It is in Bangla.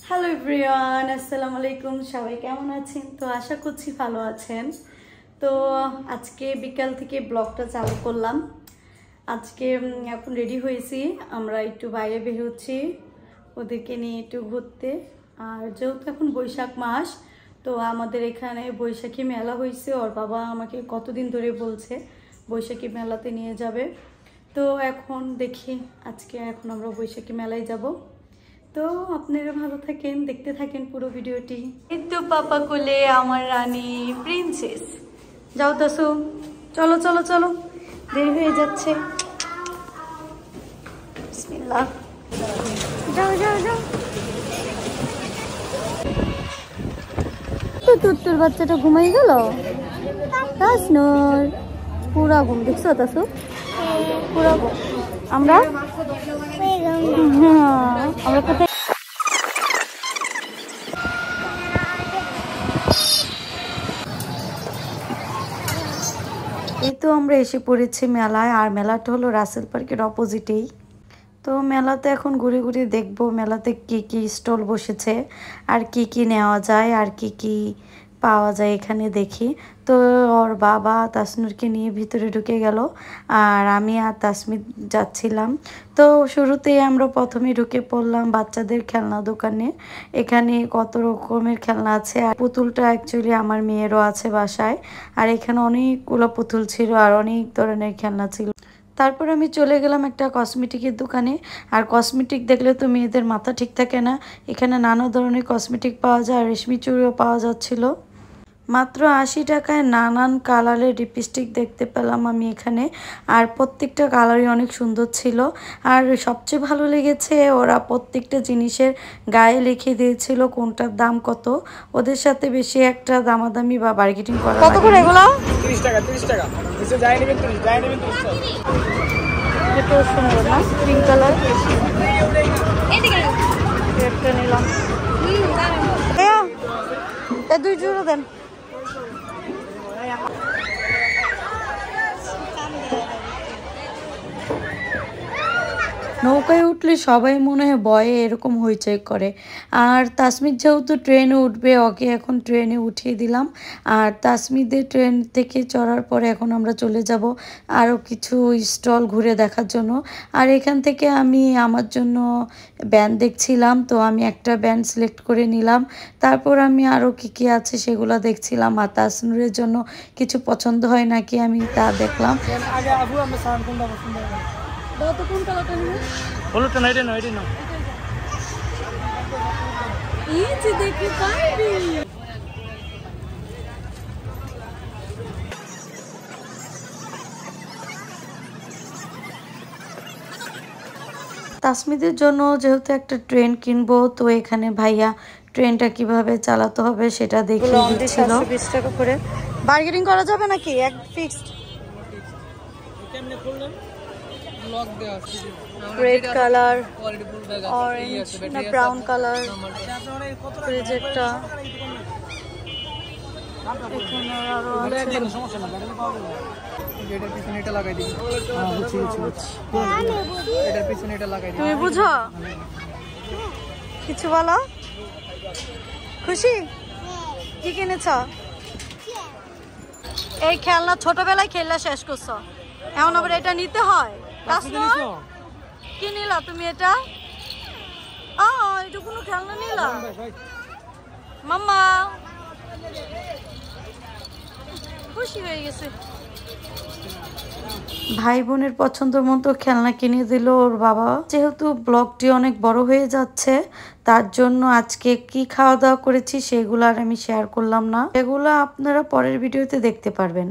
হ্যালো এভরিওয়ান, আসসালামু আলাইকুম। সবাই কেমন আছেন? তো আশা করছি ভালো আছেন। তো আজকে বিকাল থেকে ব্লগটা চালু করলাম। আজকে এখন রেডি হয়েছি, আমরা একটু বাইরে বের হচ্ছি ওদেরকে নিয়ে একটু ঘুরতে। আর যেহেতু এখন বৈশাখ মাস, তো আমাদের এখানে বৈশাখী মেলা হয়েছে। ওর বাবা আমাকে কতদিন ধরে বলছে বৈশাখী মেলাতে নিয়ে যাবে। তো এখন দেখি আজকে এখন আমরা বৈশাখী মেলায় যাব। তো আপনারা ভালো থাকেন, দেখতে থাকেন পুরো ভিডিওটি। কিন্তু পাপা কোলে আমার রানী প্রিন্সেস। যাও দাসু, চলো চলো চলো, দেরি হয়ে যাচ্ছে। বিসমিল্লাহ, যাও যাও যাও। তোর বাচ্চাটা ঘুমাই গেল। তাসনুর পুরা ঘুম, দেখছো দাসু? পুরা ঘুম। আমরা আমরা কোথায়? এই তো আমরা এসে পড়েছি মেলায়। আর মেলাটা হলো রাসেল পার্কের অপোজিটেই। তো মেলাতে এখন ঘুরে ঘুরে দেখবো মেলাতে কি কি স্টল বসেছে, আর কি কি নেওয়া যায়, আর কি কি পাওয়া যায় এখানে দেখি। তো ওর বাবা তাসনুরকে নিয়ে ভিতরে ঢুকে গেল, আর আমি আর তাসমিদ যাচ্ছিলাম। তো শুরুতেই আমরা প্রথমে ঢুকে পড়লাম বাচ্চাদের খেলনা দোকানে। এখানে কত রকমের খেলনা আছে, আর পুতুলটা অ্যাকচুয়ালি আমার মেয়েরও আছে বাসায়। আর এখানে অনেকগুলো পুতুল ছিল আর অনেক ধরনের খেলনা ছিল। তারপর আমি চলে গেলাম একটা কসমেটিকের দোকানে। আর কসমেটিক দেখলে তো মেয়েদের মাথা ঠিক থাকে না। এখানে নানা ধরনের কসমেটিক পাওয়া যায়, আর রেশমি চুড়িও পাওয়া যাচ্ছিল। মাত্র 80 টাকায় নানান কালারের লিপস্টিক দেখতে পেলাম আমি এখানে। আর প্রত্যেকটা কালারই অনেক সুন্দর ছিল। আর সবচেয়ে ভালো লেগেছে ওরা প্রত্যেকটা জিনিসের গায়ে লিখে দিয়েছিল কোনটার দাম কত। ওদের সাথে বেশি একটা দামাদামি বা বার্গেটিং করা কত করে এগুলো? 30 টাকা 30 টাকা। নিচে যায় নেবেন 30, যায় নেবেন 30 টাকা। এটা সুন্দর না, পিঙ্ক কালার। একটা নিলাম। এই দুই জোড়া দেন। নৌকায় উঠলে সবাই মনে হয় ভয়ে এরকম হইচই করে। আর তাসমিদ যেহেতু ট্রেনে উঠবে, ওকে এখন ট্রেনে উঠিয়ে দিলাম। আর তাসমিদের ট্রেন থেকে চড়ার পরে এখন আমরা চলে যাব আরও কিছু স্টল ঘুরে দেখার জন্য। আর এখান থেকে আমি আমার জন্য ব্যান্ড দেখছিলাম, তো আমি একটা ব্যান্ড সিলেক্ট করে নিলাম। তারপর আমি আরও কী কী আছে সেগুলো দেখছিলাম। আর তাসনুরের জন্য কিছু পছন্দ হয় নাকি আমি তা দেখলাম। আগে আবু আমরা সান কোনটা পছন্দ করে? তো কোন কালারটা নিব? হলুদটা না, এটা না, এটা না। এই যে দেখি পারবি। তাসমিদের জন্য যেহেতু একটা ট্রেন কিনবো, তো এখানে ভাইয়া ট্রেনটা কিভাবে চালাতে হবে সেটা দেখিয়ে দিচ্ছিল। 20 টাকা করে বার্গেনিং করা যাবে নাকি? এক ফিক্সড। কেমনে করলেন? লক দেওয়া আছে। রেড কালার, অরেঞ্জ না ব্রাউন কালার। প্রজেক্টটা এখানে আরো আছে। সমস্যা না, ব্যাটারি পাওয়া যাবে। এটার পিছনে এটা লাগাই দিই। হ্যাঁ, বুঝছি। এটার পিছনে এটা লাগাই দিই। তুমি বুঝো কিছু বলো। খুশি? কি কিনেছ? এই খেলনা ছোটবেলায় খেলনা শেষ করছো, এখন আবার এটা নিতে হয়। কি নিলা তুমি? এটা এটা কোনো খেলনা নিলা? মাম্মা খুশি হয়ে গেছে। ভাই বোনের পছন্দ মতো খেলনা কিনে দিল ওর বাবা। যেহেতু ব্লগটি অনেক বড় হয়ে যাচ্ছে, তার জন্য আজকে কি খাওয়া দাওয়া করেছি সেগুলো আর আমি শেয়ার করলাম না। এগুলো আপনারা পরের ভিডিওতে দেখতে পারবেন।